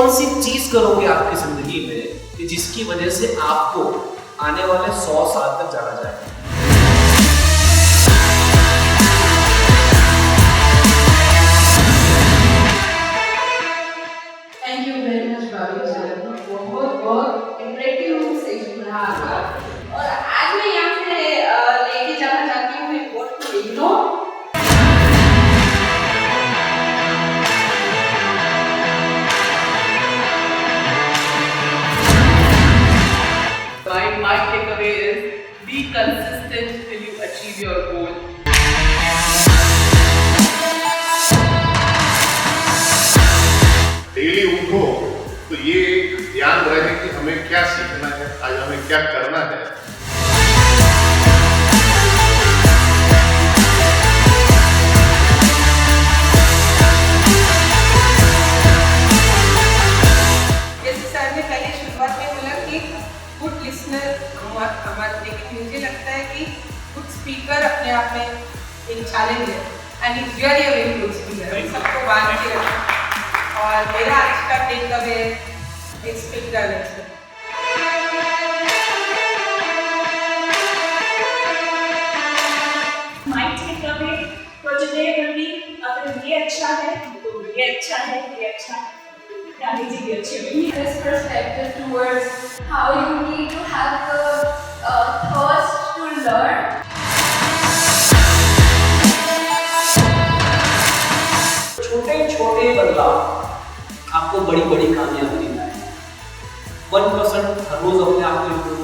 कौन सी चीज करोगे आपकी जिंदगी में कि जिसकी वजह से आपको आने वाले 100 साल तक जाना जाए? Thank you very much Bhavin Shah, बहुत इंटरेक्टिव सेशन रहा आपका। और आज मैं यहाँ से लेके जाना चाहती हूँ एक word to ignore. My takeaway is be consistent till you achieve your goal. Daily उठो तो ये ध्यान रहे कि हमें क्या सीखना है, आज हमें क्या करना है। जैसे सर ने पहले शुरुआत में बोला कि गुड लिसनर हमारे, लेकिन मुझे लगता है कि गुड स्पीकर अपने आप में एक चैलेंज है and it's really a very good speaker, सबको बांध के रखना। और मेरा आज का टेक अवे एक्सपेक्ट करने से My takeaway for today will be अगर ये अच्छा है तो ये अच्छा है, ये अच्छा है, यानी जी ये अच्छी होगी। This perspective towards how you need to have the thirst to learn. छोटे बदलाव आपको बड़ी कामयाबी दिलाए। 1% हर रोज अपने आप को